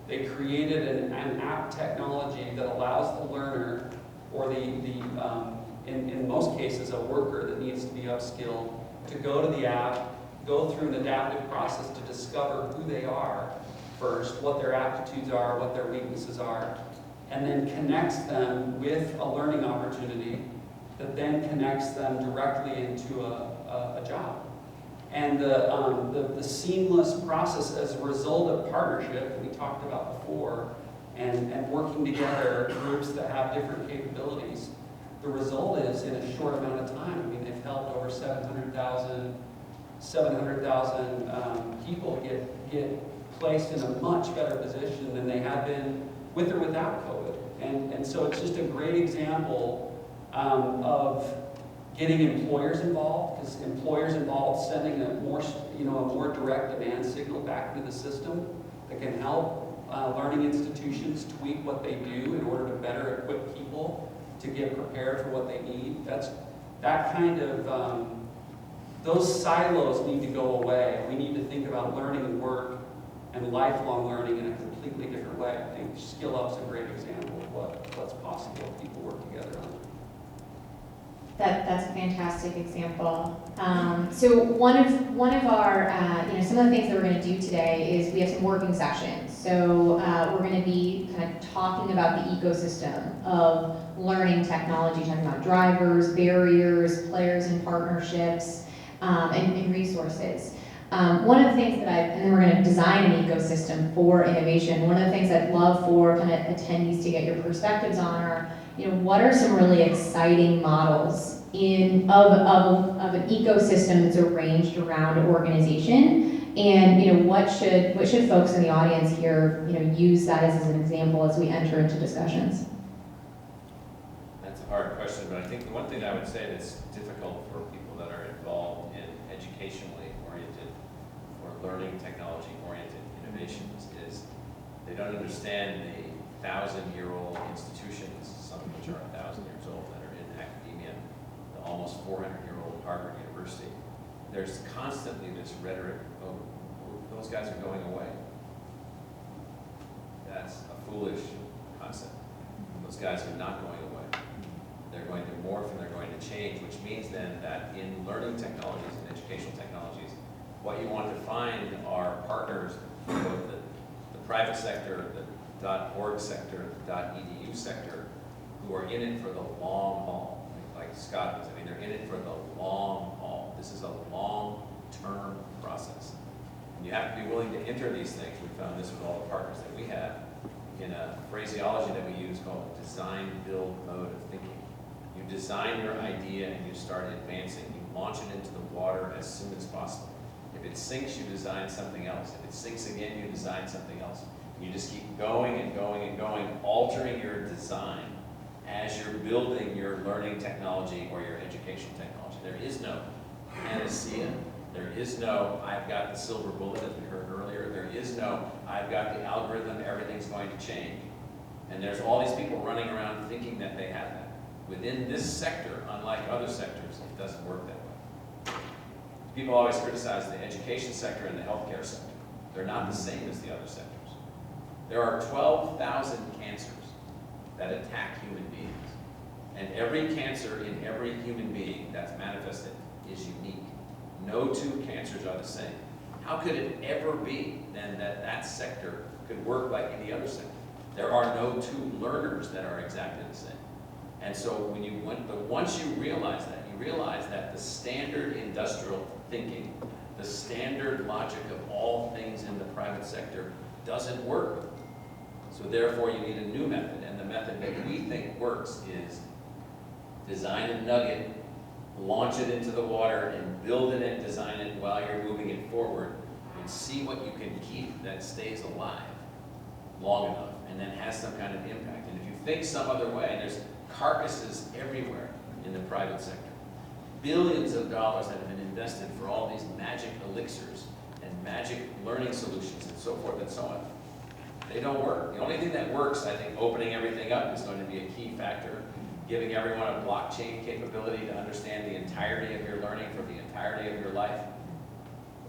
They created an app technology that allows the learner, or in most cases a worker that needs to be upskilled, to go to the app, go through an adaptive process to discover who they are first, what their aptitudes are, what their weaknesses are, and then connects them with a learning opportunity that then connects them directly into a job. And the seamless process as a result of partnership that we talked about before, and working together, groups that have different capabilities, the result is in a short amount of time. I mean, they've helped over 700,000 people get placed in a much better position than they had been with or without COVID. And so it's just a great example of getting employers involved, because employers involved sending a more direct demand signal back into the system that can help learning institutions tweak what they do in order to better equip people to get prepared for what they need. That kind of, those silos need to go away. We need to think about learning and work and lifelong learning in a completely different way. I think Skill Up's a great example of what's possible if people work together on it. That's a fantastic example. So one of our, some of the things that we're going to do today is we have some working sessions. So we're going to be kind of talking about the ecosystem of learning technology, talking about drivers, barriers, players and partnerships, and resources. One of the things and then we're going to design an ecosystem for innovation. One of the things I'd love for kind of attendees to get your perspectives on are, what are some really exciting models of an ecosystem that's arranged around an organization, and what should folks in the audience here use that as an example as we enter into discussions? That's a hard question, but I think the one thing I would say that's difficult for people that are involved in educationally oriented or learning technology oriented innovations is they don't understand the 1,000-year-old institutions, some of which are 1,000 years old, that are in academia, the almost 400-year-old Harvard University. There's constantly this rhetoric, oh, those guys are going away. That's a foolish concept. Those guys are not going away. They're going to morph and they're going to change, which means then that in learning technologies and educational technologies, what you want to find are partners, both the private sector, the .org sector, the .edu sector, who are in it for the long haul, like Scott was. I mean, they're in it for the long haul. This is a long-term process. And you have to be willing to enter these things. We found this with all the partners that we have in a phraseology that we use called design-build mode of thinking. You design your idea and you start advancing. You launch it into the water as soon as possible. If it sinks, you design something else. If it sinks again, you design something else. You just keep going and going and going, altering your design as you're building your learning technology or your education technology. There is no panacea. There is no, I've got the silver bullet, as we heard earlier. There is no, I've got the algorithm, everything's going to change. And there's all these people running around thinking that they have that. Within this sector, unlike other sectors, it doesn't work that way. People always criticize the education sector and the healthcare sector. They're not the same as the other sectors. There are 12,000 cancers that attack human beings. And every cancer in every human being that's manifested is unique. No two cancers are the same. How could it ever be then that that sector could work like any other sector? There are no two learners that are exactly the same. And so once you realize that the standard industrial thinking, the standard logic of all things in the private sector doesn't work. So therefore you need a new method, and the method that we think works is design a nugget, launch it into the water, and build it and design it while you're moving it forward, and see what you can keep that stays alive long enough, and then has some kind of impact. And if you think some other way, there's carcasses everywhere in the private sector. Billions of dollars that have been invested for all these magic elixirs and magic learning solutions and so forth and so on. They don't work. The only thing that works, I think, opening everything up is going to be a key factor. Giving everyone a blockchain capability to understand the entirety of your learning for the entirety of your life.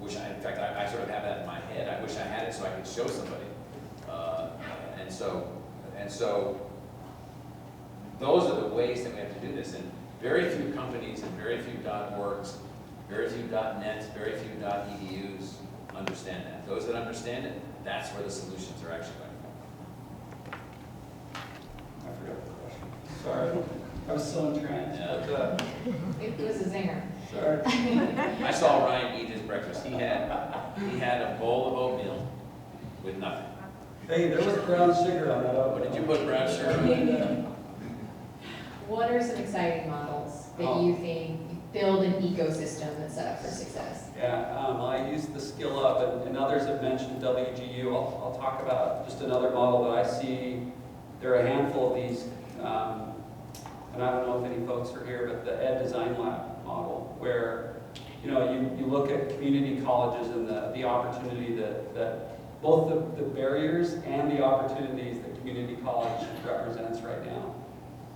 In fact, I sort of have that in my head. I wish I had it so I could show somebody. And so those are the ways that we have to do this. And very few companies and very few .orgs, very few .nets, very few .edus understand that. Those that understand it, that's where the solutions are actually going to come. I forgot the question. Sorry, I was so entranced. Yeah. It was a zinger. Sorry. I saw Ryan eat his breakfast. He had a bowl of oatmeal with nothing. Hey, there was brown sugar on that. What did you put brown sugar on? What are some exciting models that you think build an ecosystem that's set up for success? Yeah, I used the Skill Up, and others have mentioned WGU. I'll talk about just another model that I see. There are a handful of these, and I don't know if any folks are here, but the Ed Design Lab model, where you look at community colleges and the opportunity that both the barriers and the opportunities that community college represents right now.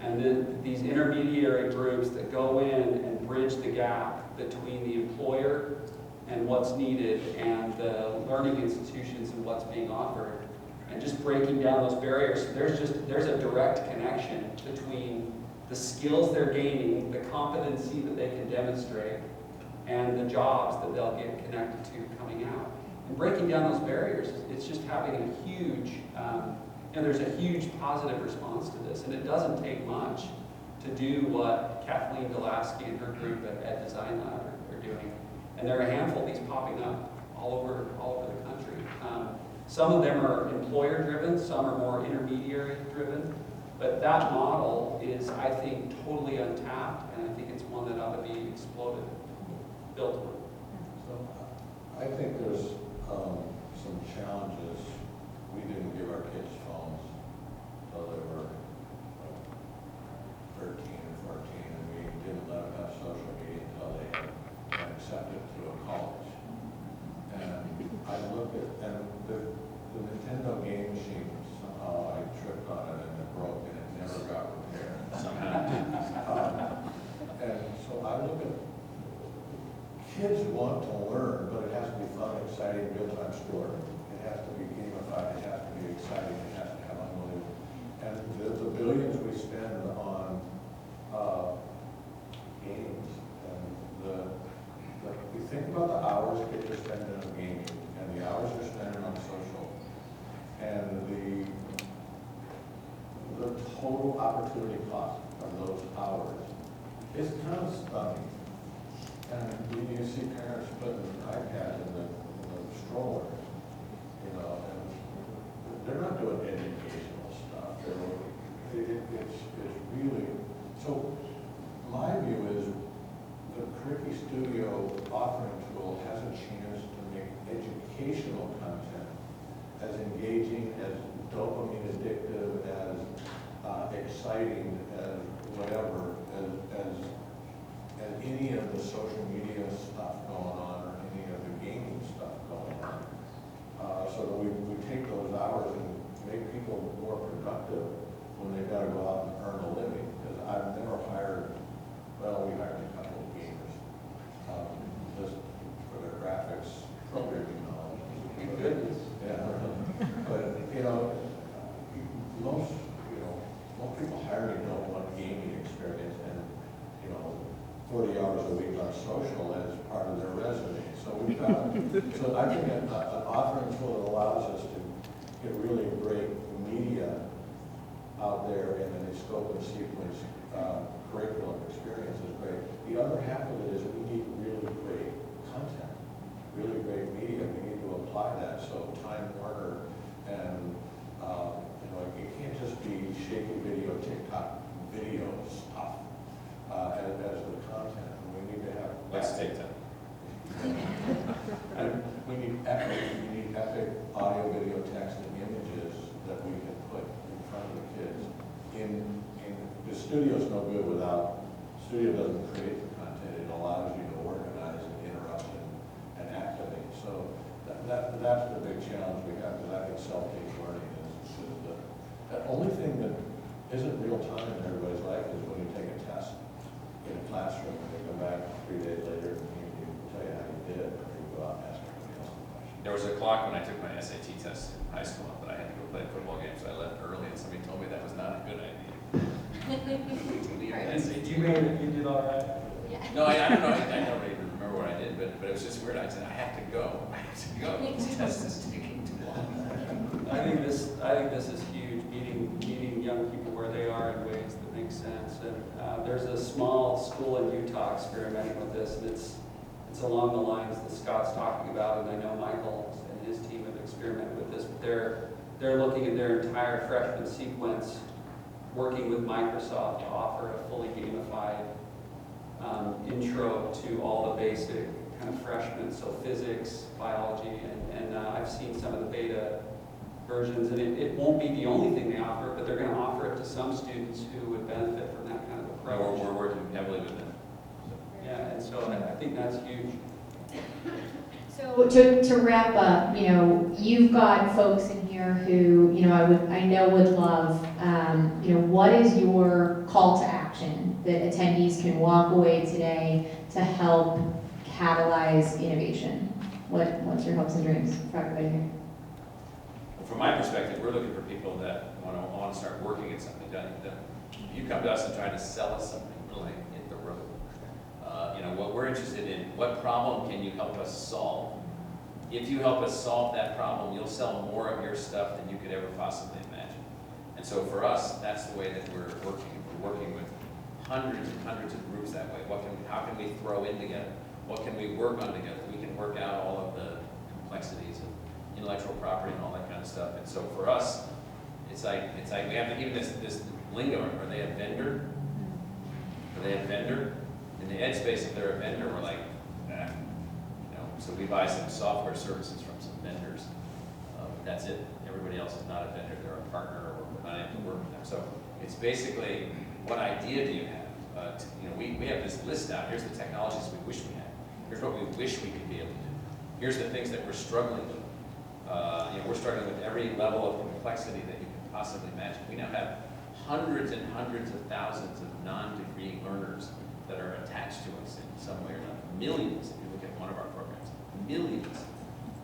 And then these intermediary groups that go in and bridge the gap between the employer and what's needed and the learning institutions and what's being offered. And just breaking down those barriers. There's a direct connection between the skills they're gaining, the competency that they can demonstrate, and the jobs that they'll get connected to coming out. And breaking down those barriers, it's just having a huge, there's a huge positive response to this, and it doesn't take much to do what Kathleen Delaski and her group at Ed Design Lab are doing. And there are a handful of these popping up all over the country. Some of them are employer-driven, some are more intermediary-driven, but that model is, I think, totally untapped, and I think it's one that ought to be exploded, built on. So I think there's some challenges. We didn't give our kids phones until they were 13 and 14, and we didn't let them have social media until they had been accepted to a college. And I looked at, and the Nintendo game machine, somehow I tripped on it and it broke and it never got repaired. And so I look at, kids want to learn, but it has to be fun, exciting, real-time story. It has to be gamified, it has to be exciting, it has to have unbelievable. And the billions we spend on games, and we think about the hours kids are spending on gaming, and the hours they're spending on social, and the total opportunity cost of those hours is kind of stunning. And you see parents putting iPads in the stroller, and they're not doing educational stuff. It's really, so my view is the Curriculum Studio authoring tool has a chance to make educational content as engaging, as dopamine addictive, as exciting, as whatever, as any of the social media stuff going on or any of the gaming stuff going on. So that we take those hours and make people more productive when they've got to go out and earn a living. Because I've never hired, we hired a couple of gamers just for their graphics programming knowledge. Thank goodness. Yeah. But, most people hiring don't want gaming experience and, 40 hours hours a week on social as part of their resume. So we've got, so I think an authoring tool that allows us to get really great media out there in a scope and sequence curriculum experience is great. The other half of it is we need really great content, really great media. We need to apply that. So Time Warner and it can't just be shaky video, TikTok video stuff as the content. We need to have. Let's take that. And we need epic audio, video, text, and images that we can put in front of the kids. The studio's no good without, studio doesn't create the content, it allows you to organize and interrupt and activate. So that's the big challenge we have, because I think self-paced learning is the only thing that isn't real time in everybody's life is when you take a test in a classroom and you come back 3 days later and you tell you how you did, or you go out and ask everybody else the question. There was a clock when I took my SAT test in high school, but I had to go play a football game, so I left early, and somebody told me that was not a good idea. You did all right? No, I don't know. I don't even remember what I did, but it was just weird. I said, I have to go. I have to go. This test is taking too long. I think this is huge, meeting young people where they are in ways that make sense. And there's a small school in Utah experimenting with this, and it's along the lines that Scott's talking about, and I know Michael and his team have experimented with this, but they're looking at their entire freshman sequence, working with Microsoft to offer a fully gamified intro to all the basic kind of freshmen, so physics, biology, and I've seen some of the beta versions, and it won't be the only thing they offer, but they're going to offer it to some students who would benefit from that kind of approach. We're working heavily with them. Yeah, and so I think that's huge. So to wrap up, you've got folks in here who, I know would love, what is your call to action that attendees can walk away today to help catalyze innovation? What's your hopes and dreams for everybody here? Well, from my perspective, we're looking for people that want to start working at something. You come to us and try to sell us something, we're like, hit the road. What we're interested in, what problem can you help us solve? If you help us solve that problem, you'll sell more of your stuff than you could ever possibly imagine. And so for us, that's the way that we're working. We're working with hundreds and hundreds of groups that way. How can we throw in together? What can we work on together? We can work out all of the complexities of intellectual property and all that kind of stuff. And so for us, it's like we have to, even this lingo. Are they a vendor? Are they a vendor? In the ed space, if they're a vendor, we're like, nah. So we buy some software services from some vendors. That's it. Everybody else is not a vendor. They're a partner, or we're not able to work with them. So it's basically, what idea do you have? We have this list out. Here's the technologies we wish we had. Here's what we wish we could be able to do. Here's the things that we're struggling with. We're struggling with every level of complexity that you can possibly imagine. We now have hundreds and hundreds of thousands of non-degree learners that are attached to us in some way or another. Millions, if you look at one of our programs. Millions.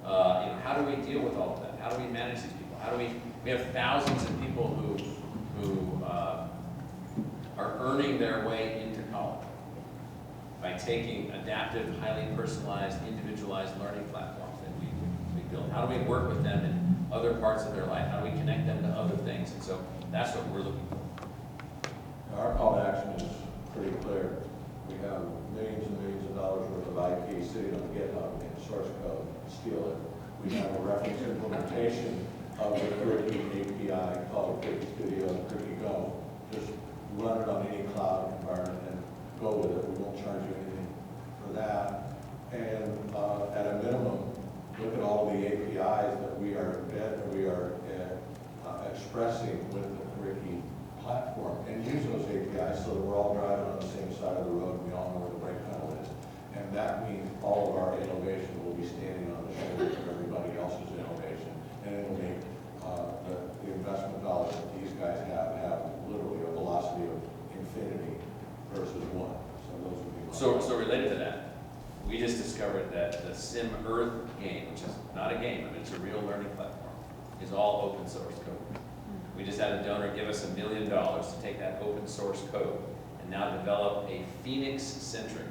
How do we deal with all of that? How do we manage these people? We have thousands of people who are earning their way into college by taking adaptive, highly personalized, individualized learning platforms that we build. How do we work with them in other parts of their life? How do we connect them to other things? And so that's what we're looking for. Our call to action is pretty clear. We have millions and millions of dollars worth of IP sitting on GitHub in source code. Steal it. We have a reference implementation of the Curriculum API called Curriculum Studio and Curriculum Go. Just run it on any cloud environment and go with it. We won't charge you anything for that. And at a minimum, look at all the APIs that we are expressing with the Curriculum platform and use those APIs so that we're all driving on the same side of the road and we all know where the brake pedal is. And that means all of our innovation will be standing on the shoulders of everybody else's innovation. And it will make the investment dollars that these guys have literally a velocity of infinity versus one. So those would be my So related to that, we just discovered that the Sim Earth game, which is not a game, it's a real learning platform, is all open source code. We just had a donor give us $1 million to take that open source code and now develop a Phoenix-centric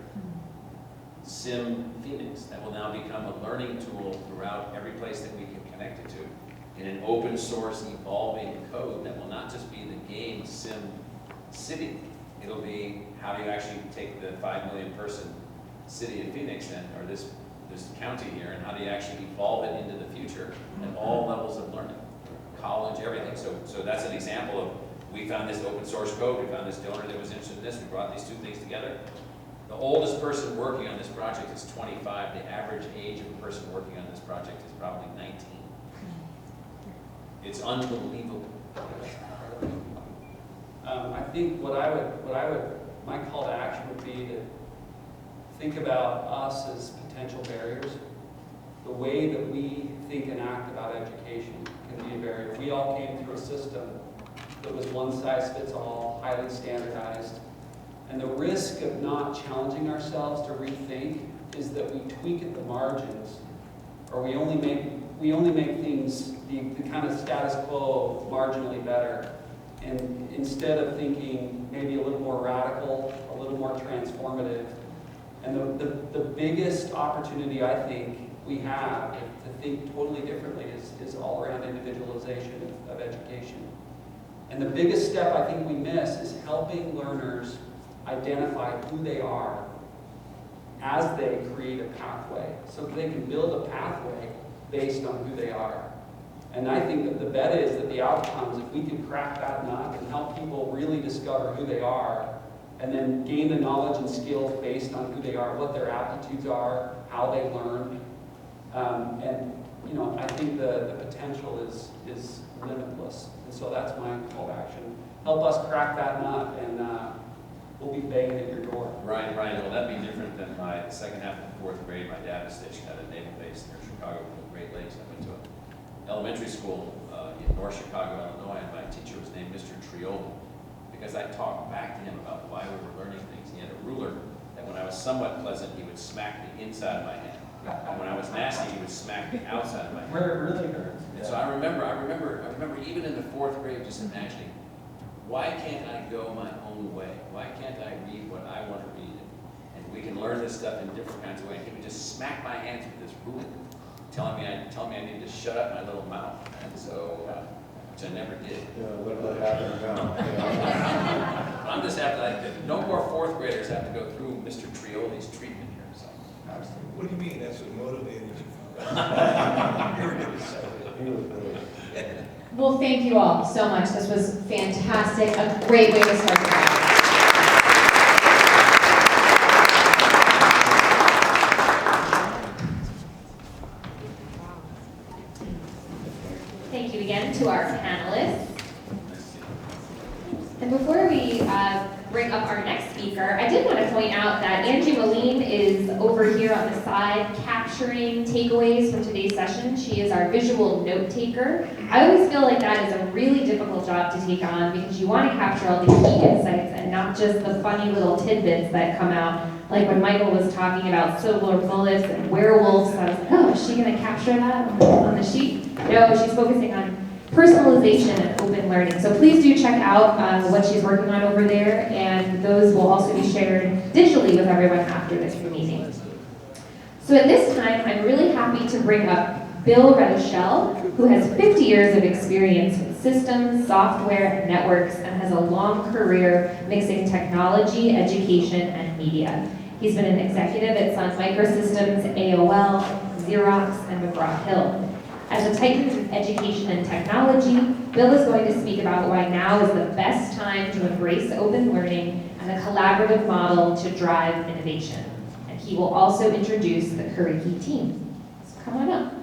Sim Phoenix that will now become a learning tool throughout every place that we can connect it to in an open source evolving code that will not just be the game Sim City. It'll be how do you actually take the 5 million person city of Phoenix or this county here, and how do you actually evolve it into the future at all levels of learning, college, everything. So that's an example of, we found this open source code, we found this donor that was interested in this, we brought these two things together. The oldest person working on this project is 25. The average age of a person working on this project is probably 19. It's unbelievable. I think my call to action would be to think about us as potential barriers. The way that we think and act about education can be a barrier. We all came through a system that was one size fits all, highly standardized. And the risk of not challenging ourselves to rethink is that we tweak at the margins, or we only make things the kind of status quo marginally better. And instead of thinking maybe a little more radical, a little more transformative. And the biggest opportunity I think we have to think totally differently is all around individualization of education. And the biggest step I think we miss is helping learners identify who they are as they create a pathway, so that they can build a pathway based on who they are. And I think that the bet is that the outcomes, if we can crack that nut and help people really discover who they are, and then gain the knowledge and skills based on who they are, what their aptitudes are, how they learn, and I think the potential is limitless. And so that's my call to action. Help us crack that nut, and we'll be banging at your door. Right. Well, that'd be different than my second half of the 4th grade. My dad was stationed at a naval base near Chicago in the Great Lakes. I went to an elementary school in North Chicago, Illinois, and my teacher was named Mr. Trioli because I talked back to him about why we were learning things. He had a ruler that when I was somewhat pleasant, he would smack the inside of my hand. And when I was nasty, he would smack the outside of my hand. Where it really hurts. And so I remember even in the 4th grade just imagining, why can't I go my own way? Why can't I read what I want to read? And we can learn this stuff in different kinds of ways. He would just smack my hands with this ruler, telling me I need to shut up my little mouth. And so, which I never did. Yeah, look what happened now. I'm just happy that no more 4th graders have to go through Mr. Trioli's treatment here. So. What do you mean? That's what motivated you? He was really. Well, thank you all so much. This was fantastic. A great way to start the day. Thank you again to our panelists. And before we bring up our next speaker, I did want to point out that Angie Moline is over here on the side capturing takeaways from today's session. She is our visual note taker. I always feel like that is a really difficult job to take on because you want to capture all the key insights and not just the funny little tidbits that come out. Like when Michael was talking about silver bullets and werewolves, I was like, oh, is she going to capture that on the sheet? No, she's focusing on personalization and open learning. So please do check out what she's working on over there, and those will also be shared digitally with everyone after this meeting. So at this time, I'm really happy to bring up Bill Redeschel, who has 50 years of experience with systems, software, and networks, and has a long career mixing technology, education, and media. He's been an executive at Sun Microsystems, AOL, Xerox, and McGraw-Hill. As a titan of education and technology, Bill is going to speak about why now is the best time to embrace open learning and a collaborative model to drive innovation. And he will also introduce the Kuriki team. So come on up.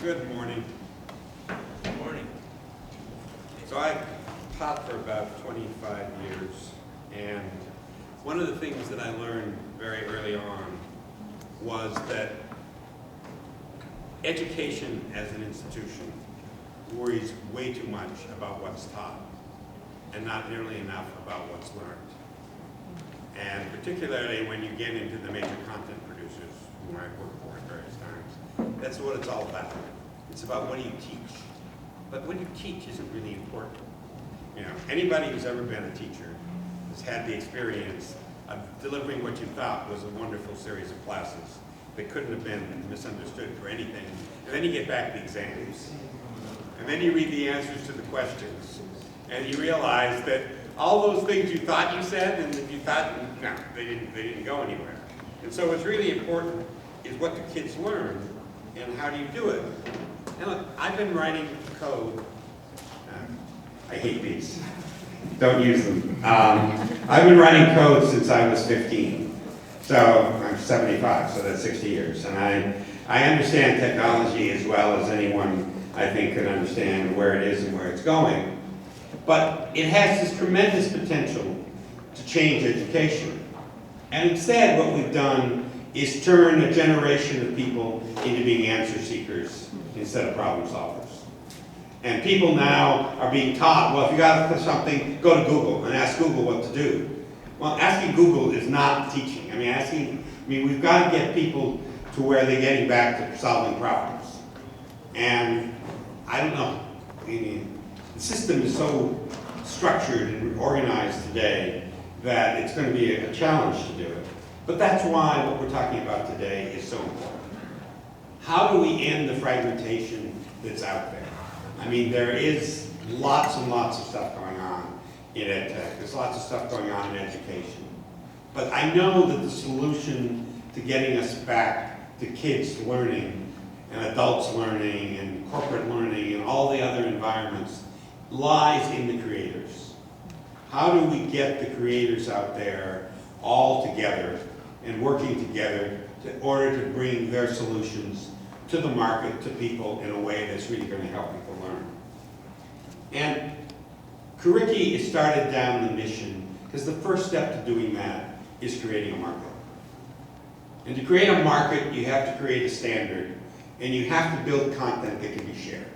Good morning. Good morning. So I taught for about 25 years, and one of the things that I learned very early on was that education as an institution worries way too much about what's taught and not nearly enough about what's learned. And particularly when you get into the major content producers whom I've worked for at various times, that's what it's all about. It's about what do you teach but what you teach isn't really important. You know, anybody who's ever been a teacher has had the experience of delivering what you thought was a wonderful series of classes that couldn't have been misunderstood for anything. And then you get back to the exams. And then you read the answers to the questions. And you realize that all those things you thought you said and that you thought, no, they didn't go anywhere. And so what's really important is what the kids learn and how do you do it. And look, I've been writing code. I hate these. Don't use them. I've been writing code since I was 15. So I'm 75, so that's 60 years. And I understand technology as well as anyone, I think, could understand where it is and where it's going. But it has this tremendous potential to change education. And instead, what we've done is turn a generation of people into being answer seekers instead of problem solvers. And people now are being taught, well, if you got something, go to Google and ask Google what to do. Well, asking Google is not teaching. We've got to get people to where they're getting back to solving problems. And I don't know. The system is so structured and organized today that it's going to be a challenge to do it. But that's why what we're talking about today is so important. How do we end the fragmentation that's out there? There is lots and lots of stuff going on in ed tech. There's lots of stuff going on in education. But I know that the solution to getting us back to kids learning and adults learning and corporate learning and all the other environments lies in the creators. How do we get the creators out there all together and working together in order to bring their solutions to the market, to people in a way that's really going to help people learn? And Curriki has started down the mission because the first step to doing that is creating a market. And to create a market, you have to create a standard, and you have to build content that can be shared.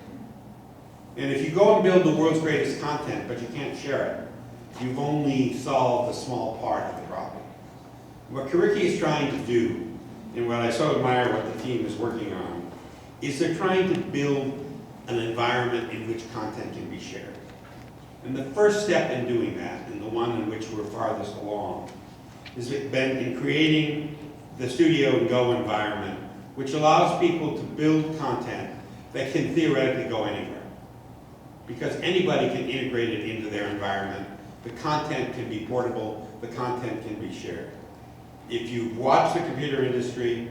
And if you go and build the world's greatest content, but you can't share it, you've only solved a small part of the problem. What Curriki is trying to do, and what I so admire what the team is working on, is they're trying to build an environment in which content can be shared. And the first step in doing that, and the one in which we're farthest along, has been in creating the Studio and Go environment, which allows people to build content that can theoretically go anywhere. Because anybody can integrate it into their environment. The content can be portable, the content can be shared. If you've watched the computer industry,